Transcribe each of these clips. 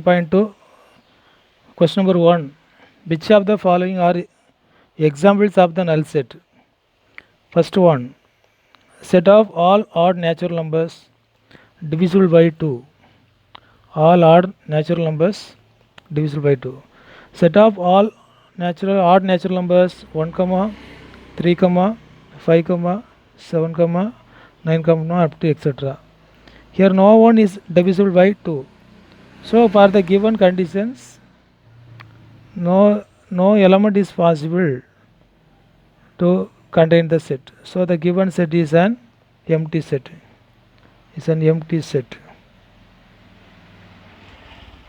Point 2, question number 1. Which of the following are examples of the null set? First one, set of all odd natural numbers divisible by 2. All odd natural numbers divisible by 2. Set of all odd natural numbers 1, 3, 5, 7, 9, up to etc. Here no one is divisible by 2. So for the given conditions, no element is possible to contain the set. So the given set is an empty set. Is an empty set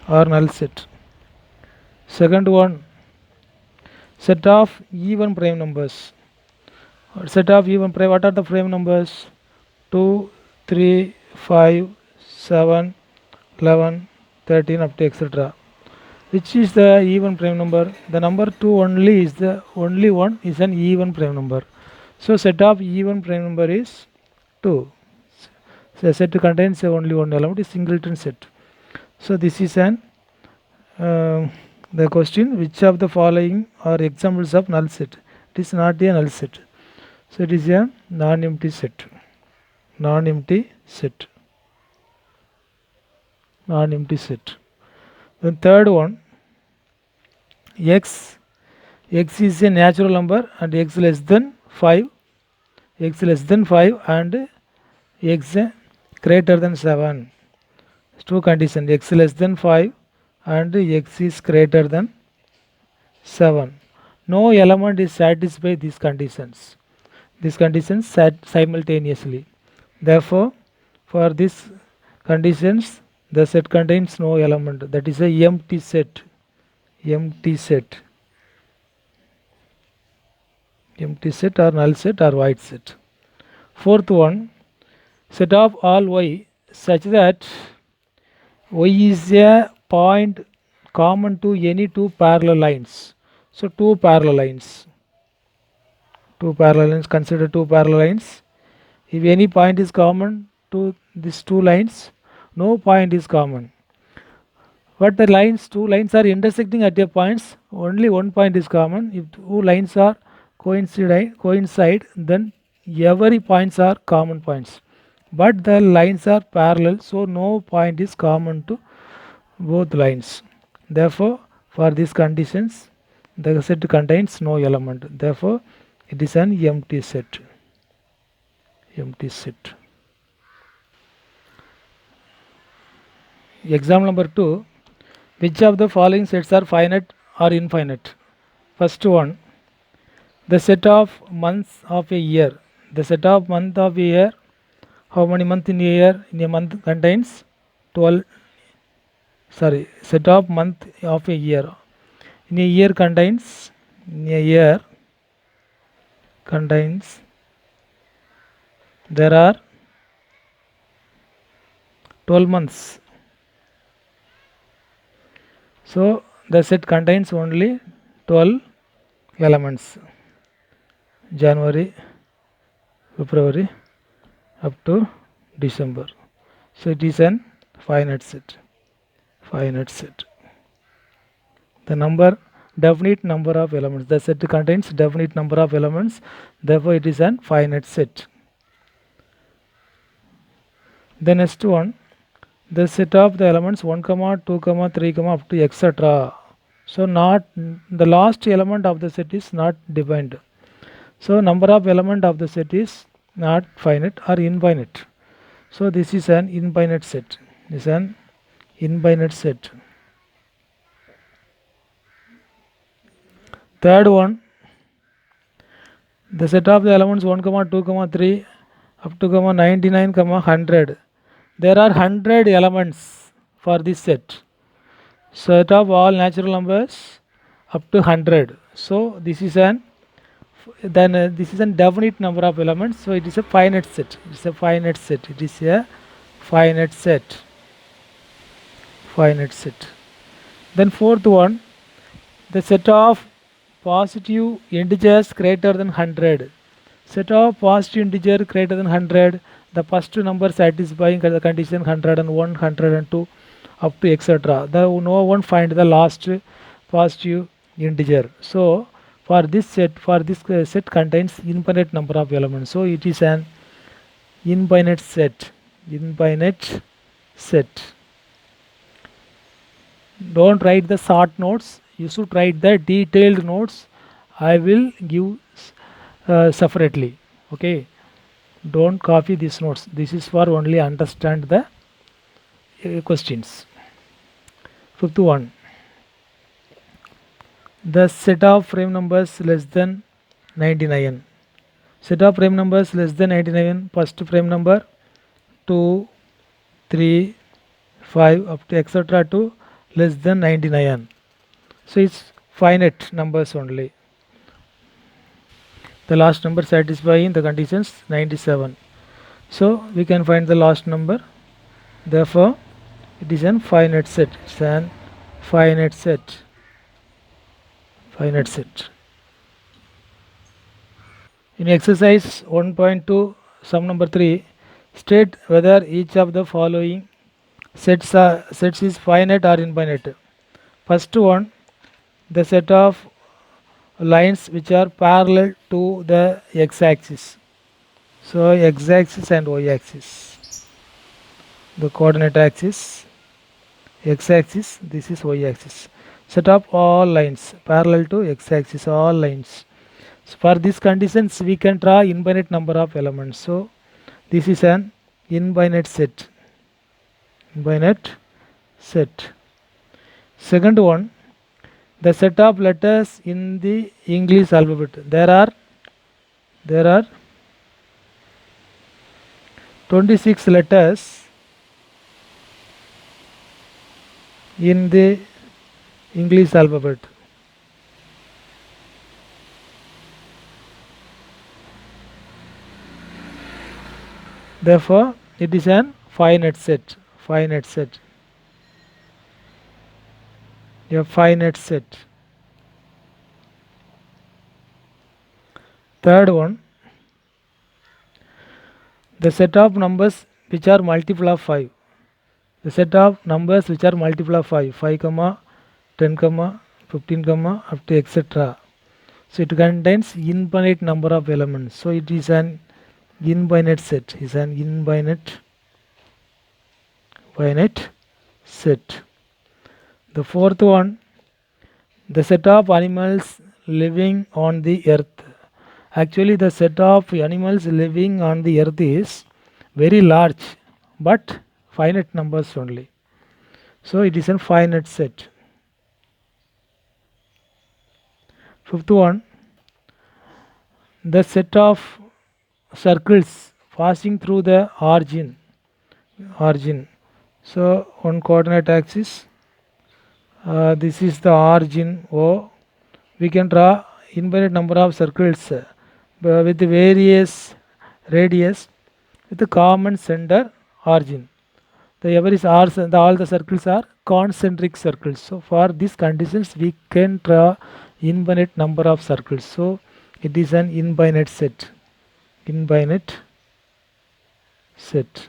or null set. Second one, set of even prime numbers. Set of even prime. What are the prime numbers? 2, 3, 5, 7, 11, 13, up to etc. Which is the even prime number? The number 2 only is the only one is an even prime number. So set of even prime number is 2. So set contains only one element, is singleton set. So this is an the question, which of the following are examples of null set? It is not a null set. So it is a non-empty set. Non-empty set. Non-empty set. The third one, x is a natural number and x less than 5, and x greater than 7. Two conditions, x less than 5 and x is greater than 7. No element is satisfied these conditions. These conditions simultaneously. Therefore, for these conditions, the set contains no element. That is a empty set. Empty set. Empty set or null set or void set. Fourth one, set of all y such that y is a point common to any two parallel lines. So two parallel lines. Consider two parallel lines. If any point is common to these two lines, no point is common. But the two lines are intersecting at a points, only one point is common. If two lines are coincide, then every points are common points. But the lines are parallel, so no point is common to both lines. Therefore, for these conditions, the set contains no element. Therefore, it is an empty set. Empty set. Example number 2. Which of the following sets are finite or infinite? First one, the set of months of a year. The set of month of a year. How many months in a year? In a month contains 12. Set of month of a year. In a year contains. There are 12 months. So the set contains only 12 elements. January, February, up to December. So it is an finite set. Finite set. The definite number of elements. The set contains definite number of elements. Therefore, it is an finite set. The next one, the set of the elements 1, 2, 3, up to etc. So not the last element of the set is not defined. So number of element of the set is not finite or infinite. So this is an infinite set. This is an infinite set. Third one, the set of the elements 1, 2, 3, up to 99, 100. There are 100 elements for this set. Set of all natural numbers up to 100. So this is an definite number of elements. So it is a finite set. It is a finite set. It is a finite set. Finite set. Then fourth one, the set of positive integers greater than 100. Set of positive integer greater than 100. The first number satisfying the condition 101, 102, up to etc. No one find the last positive integer. So for this set contains infinite number of elements. So it is an infinite set. Infinite set. Don't write the short notes. You should write the detailed notes. I will give separately. Okay. Don't copy these notes. This is for only understand the questions. Fifth one. The set of prime numbers less than 99. Set of prime numbers less than 99. First prime number 2, 3, 5 up to etc. to less than 99. So it's finite numbers only. The last number satisfying the conditions 97. So we can find the last number. Therefore, it is an finite set. It's an finite set. Finite set. In exercise 1.2, sum number 3, state whether each of the following sets is finite or infinite. First one, the set of lines which are parallel to the x-axis. So x-axis and y-axis. The coordinate axis, x-axis, this is y-axis. Set of all lines parallel to x-axis, all lines. So for these conditions, we can draw infinite number of elements. So this is an infinite set. Infinite set. Second one, the set of letters in the English alphabet. There are 26 letters in the English alphabet. Therefore, it is an finite set. Finite set. A finite set. Third one, the set of numbers which are multiple of 5. The set of numbers which are multiple of 5, 5, 10, 15, up to etc. So it contains infinite number of elements. So it is an infinite set. Is an finite set. The fourth one, the set of animals living on the earth. Actually, the set of animals living on the earth is very large, but finite numbers only. So it is a finite set. Fifth one, the set of circles passing through the origin. So on coordinate axis, this is the origin O. We can draw infinite number of circles with various radius with the common center origin. All the circles are concentric circles. So for these conditions, we can draw infinite number of circles. So it is an infinite set. Infinite set.